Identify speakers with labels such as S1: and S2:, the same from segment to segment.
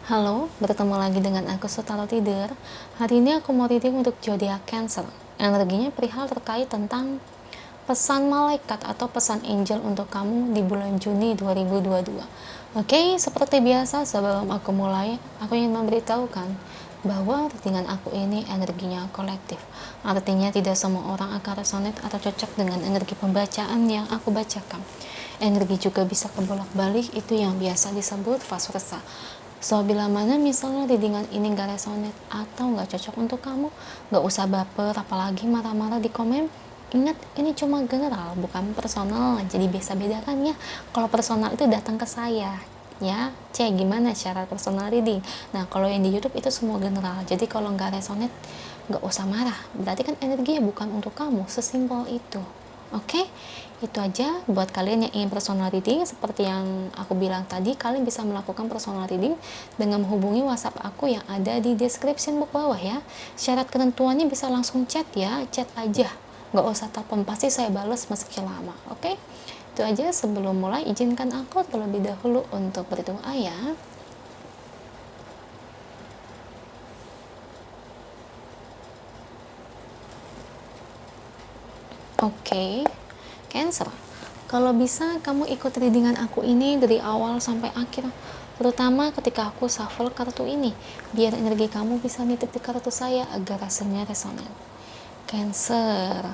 S1: Halo, bertemu lagi dengan aku Sutaro Tidur. Hari ini aku mau reading untuk zodiak Cancer. Energinya perihal terkait tentang pesan malaikat atau pesan angel untuk kamu di bulan Juni 2022. Oke, seperti biasa sebelum aku mulai, aku ingin memberitahukan bahwa readingan aku ini energinya kolektif. Artinya tidak semua orang akan resonate atau cocok dengan energi pembacaan yang aku bacakan. Energi juga bisa kebolak-balik, itu yang biasa disebut vice versa. So, bila mana misalnya readingan ini gak resonate atau gak cocok untuk kamu, gak usah baper, apalagi marah-marah di komen. Ingat, ini cuma general, bukan personal, jadi bisa bedakan ya. Kalau personal itu datang ke saya, ya. Cek gimana cara personal reading. Nah, kalau yang di YouTube itu semua general, jadi kalau gak resonate, gak usah marah. Berarti kan energinya bukan untuk kamu, sesimpel itu. Oke, itu aja buat kalian yang ingin personal reading. Seperti yang aku bilang tadi, kalian bisa melakukan personal reading dengan menghubungi WhatsApp aku yang ada di description box bawah ya. Syarat ketentuannya bisa langsung chat ya, chat aja, nggak usah telepon, pasti saya bales meski lama. Oke, itu aja. Sebelum mulai, izinkan aku terlebih dahulu untuk berdoa ya. Oke, Cancer, kalau bisa kamu ikut readingan aku ini dari awal sampai akhir, terutama ketika aku shuffle kartu ini, biar energi kamu bisa nitip di kartu saya agar rasanya resonan. Cancer,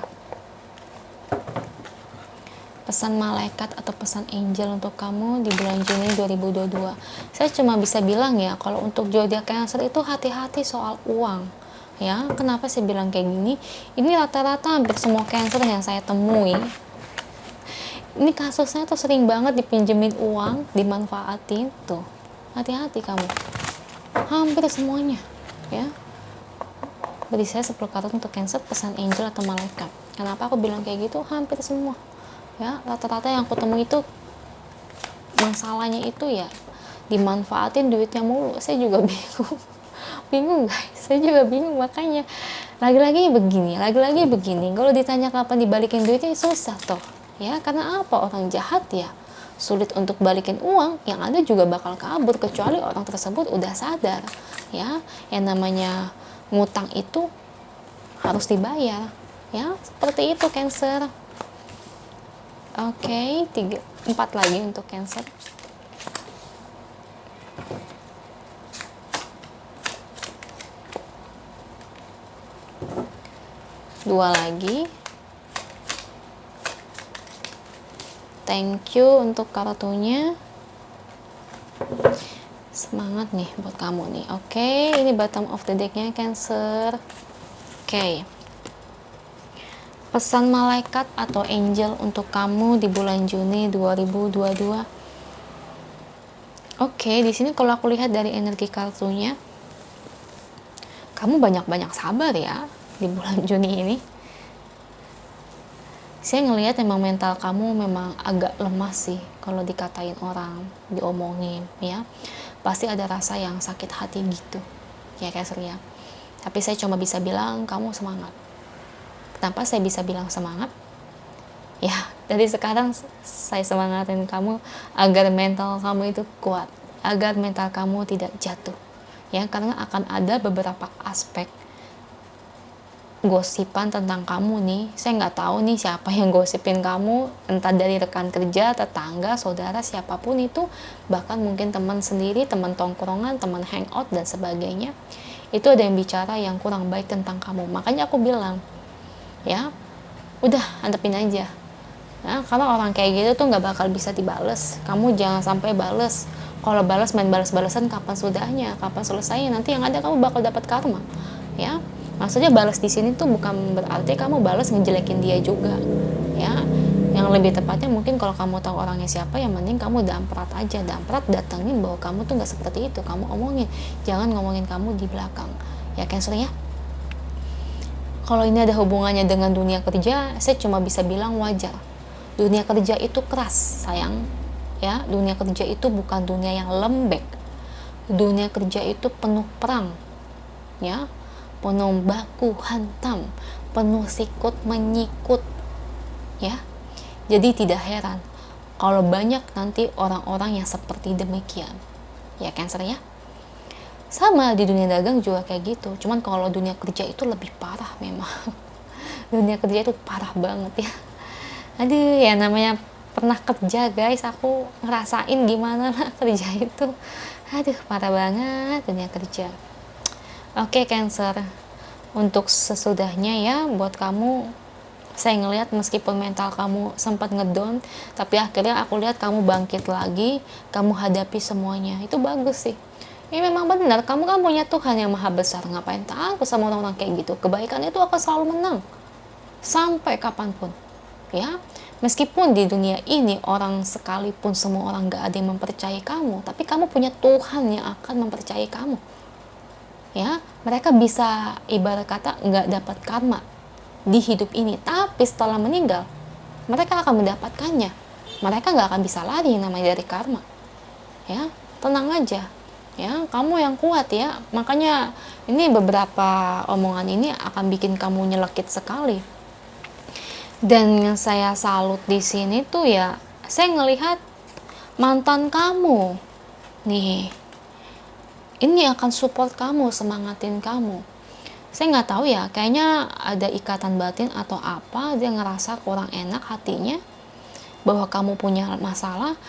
S1: pesan malaikat atau pesan angel untuk kamu di bulan Juni 2022. Saya cuma bisa bilang ya, kalau untuk zodiak Cancer itu hati-hati soal uang. Ya, kenapa saya bilang kayak gini? Ini rata-rata hampir semua Cancer yang saya temui, ini kasusnya tuh sering banget dipinjemin uang, dimanfaatin tuh. Hati-hati kamu. Hampir semuanya, ya. Beri saya 10 kartu untuk Cancer, pesan angel atau malaikat. Kenapa aku bilang kayak gitu? Hampir semua. Ya, rata-rata yang aku temui itu masalahnya itu ya dimanfaatin duitnya mulu. Saya juga bingung. Bingung guys, saya juga bingung. Makanya lagi-lagi begini, kalau ditanya kapan dibalikin duitnya, susah toh ya. Karena apa? Orang jahat ya sulit untuk balikin uang, yang ada juga bakal kabur kecuali orang tersebut udah sadar ya. Yang namanya ngutang itu harus dibayar ya, seperti itu Cancer. Oke, 4 lagi untuk Cancer. Dua lagi. Thank you untuk kartunya. Semangat nih buat kamu nih. Oke, ini bottom of the decknya Cancer. Oke, pesan malaikat atau angel untuk kamu di bulan Juni 2022. Oke, di sini kalau aku lihat dari energi kartunya, kamu banyak-banyak sabar ya di bulan Juni ini. Saya ngelihat memang mental kamu memang agak lemah sih kalau dikatain orang, diomongin ya. Pasti ada rasa yang sakit hati gitu ya Cancer ya. Tapi saya cuma bisa bilang kamu semangat. Kenapa saya bisa bilang semangat? Ya, dari sekarang saya semangatin kamu agar mental kamu itu kuat, agar mental kamu tidak jatuh ya, karena akan ada beberapa aspek gosipan tentang kamu nih. Saya nggak tahu nih siapa yang gosipin kamu, entah dari rekan kerja, tetangga, saudara, siapapun itu, bahkan mungkin teman sendiri, teman tongkrongan, teman hangout dan sebagainya. Itu ada yang bicara yang kurang baik tentang kamu. Makanya aku bilang ya udah hadapin aja ya, karena orang kayak gitu tuh nggak bakal bisa dibales. Kamu jangan sampai bales. Kalau balas main balas-balasan, kapan sudahnya, kapan selesainya? Nanti yang ada kamu bakal dapat karma ya. Maksudnya balas di sini tuh bukan berarti kamu balas ngejelekin dia juga ya. Yang lebih tepatnya mungkin kalau kamu tahu orangnya siapa, yang mending kamu damprat aja, damprat, datengin bahwa kamu tuh nggak seperti itu, kamu omongin, jangan ngomongin kamu di belakang ya Cancer ya. Kalau ini ada hubungannya dengan dunia kerja, saya cuma bisa bilang wajar. Dunia kerja itu keras sayang ya. Dunia kerja itu bukan dunia yang lembek. Dunia kerja itu penuh perang ya, penuh baku hantam, penuh sikut menyikut ya. Jadi tidak heran kalau banyak nanti orang-orang yang seperti demikian ya Cancer ya. Sama di dunia dagang juga kayak gitu, cuman kalau dunia kerja itu lebih parah memang. Dunia kerja itu parah banget ya. Aduh, ya namanya pernah kerja guys, aku ngerasain gimana lah kerja itu. Aduh, parah banget dunia kerja. Oke, Cancer, untuk sesudahnya ya, buat kamu, saya ngelihat meskipun mental kamu sempat ngedown, tapi akhirnya aku lihat kamu bangkit lagi, kamu hadapi semuanya. Itu bagus sih. Ini memang benar, kamu kan punya Tuhan yang maha besar. Ngapain takut sama orang-orang kayak gitu? Kebaikan itu akan selalu menang sampai kapanpun. Ya, meskipun di dunia ini orang sekalipun semua orang gak ada yang mempercayai kamu, tapi kamu punya Tuhan yang akan mempercayai kamu. Ya, mereka bisa ibarat kata nggak dapat karma di hidup ini, tapi setelah meninggal mereka akan mendapatkannya. Mereka nggak akan bisa lari namanya dari karma. Ya, tenang aja. Ya, kamu yang kuat ya. Makanya ini beberapa omongan ini akan bikin kamu nyelekit sekali. Dan yang saya salut di sini tuh ya, saya ngelihat mantan kamu nih, ini akan support kamu, semangatin kamu. Saya nggak tahu ya, kayaknya ada ikatan batin atau apa, dia ngerasa kurang enak hatinya bahwa kamu punya masalah.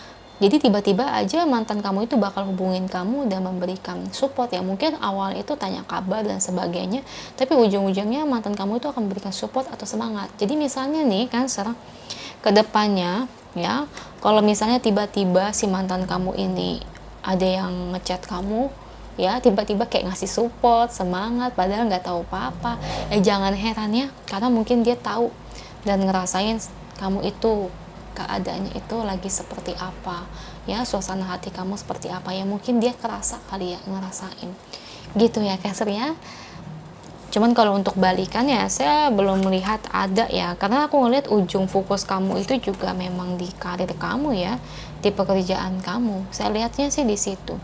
S1: Jadi tiba-tiba aja mantan kamu itu bakal hubungin kamu dan memberikan support ya. Mungkin awal itu tanya kabar dan sebagainya, tapi ujung-ujungnya mantan kamu itu akan memberikan support atau semangat. Jadi misalnya nih kan sekarang kedepannya ya, kalau misalnya tiba-tiba si mantan kamu ini ada yang ngechat kamu ya, tiba-tiba kayak ngasih support, semangat, padahal nggak tahu apa-apa, jangan heran ya, karena mungkin dia tahu dan ngerasain kamu itu keadaannya itu lagi seperti apa ya, suasana hati kamu seperti apa ya, mungkin dia kerasa kali ya, ngerasain gitu ya Cancer ya. Cuman kalau untuk balikan ya saya belum melihat ada ya, karena aku ngelihat ujung fokus kamu itu juga memang di karir kamu ya, di pekerjaan kamu. Saya lihatnya sih di situ.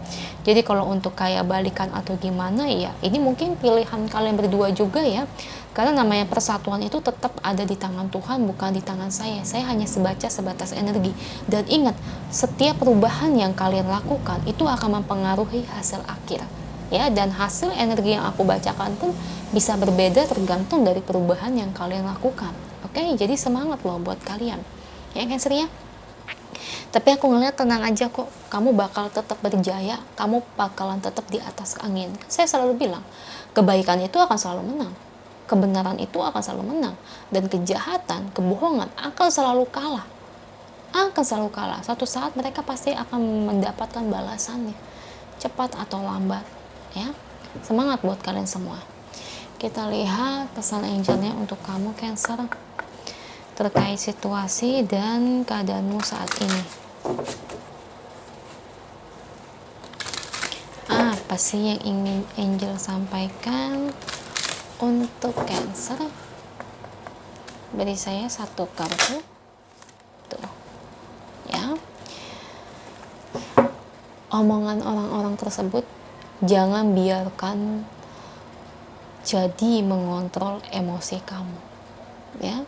S1: Jadi kalau untuk kayak balikan atau gimana ya, ini mungkin pilihan kalian berdua juga ya. Karena namanya persatuan itu tetap ada di tangan Tuhan, bukan di tangan saya. Saya hanya sebatas energi. Dan ingat, setiap perubahan yang kalian lakukan itu akan mempengaruhi hasil akhir. Ya, dan hasil energi yang aku bacakan pun bisa berbeda tergantung dari perubahan yang kalian lakukan. Oke, jadi semangat loh buat kalian. Ya Cancer ya. Tapi aku ngeliat tenang aja kok, kamu bakal tetap berjaya, kamu bakalan tetap di atas angin. Saya selalu bilang, kebaikan itu akan selalu menang. Kebenaran itu akan selalu menang. Dan kejahatan, kebohongan akan selalu kalah. Akan selalu kalah. Suatu saat mereka pasti akan mendapatkan balasannya. Cepat atau lambat. Ya, semangat buat kalian semua. Kita lihat pesan angelnya untuk kamu Cancer terkait situasi dan keadaanmu saat ini. Apa sih yang ingin angel sampaikan untuk Cancer? Beri saya satu kartu. Tuh. Ya. Omongan orang-orang tersebut jangan biarkan jadi mengontrol emosi kamu. Ya.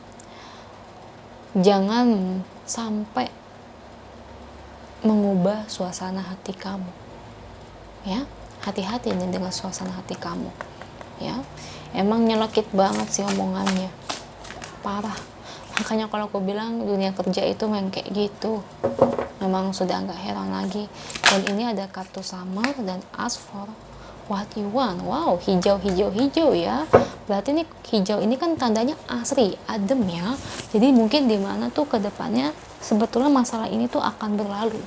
S1: Jangan sampai mengubah suasana hati kamu. Ya, hati-hati nih dengan suasana hati kamu. Ya, emang nyelekit banget sih omongannya, parah. Makanya kalau aku bilang dunia kerja itu memang kayak gitu, memang sudah nggak heran lagi. Dan ini ada kartu Summer dan Ask for what you want. Wow, hijau ya. Berarti ini hijau ini kan tandanya asri, adem ya. Jadi mungkin di mana tuh kedepannya sebetulnya masalah ini tuh akan berlalu.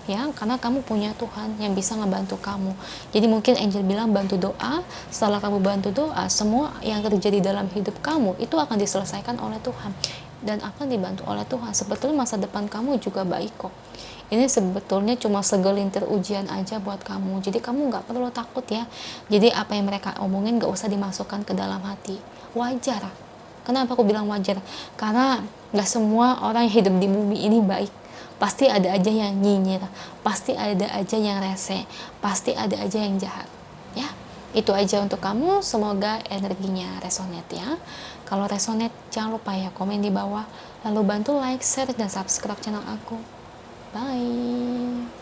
S1: Ya, karena kamu punya Tuhan yang bisa ngebantu kamu. Jadi mungkin angel bilang bantu doa. Setelah kamu bantu doa, semua yang terjadi dalam hidup kamu itu akan diselesaikan oleh Tuhan dan akan dibantu oleh Tuhan. Sebetulnya masa depan kamu juga baik kok. Ini sebetulnya cuma segelintir ujian aja buat kamu. Jadi kamu nggak perlu takut ya. Jadi apa yang mereka omongin nggak usah dimasukkan ke dalam hati. Wajar. Kenapa aku bilang wajar? Karena nggak semua orang yang hidup di bumi ini baik. Pasti ada aja yang nyinyir, pasti ada aja yang rese, pasti ada aja yang jahat. Ya, itu aja untuk kamu. Semoga energinya resonate ya. Kalau resonate, jangan lupa ya komen di bawah. Lalu bantu like, share, dan subscribe channel aku. Bye.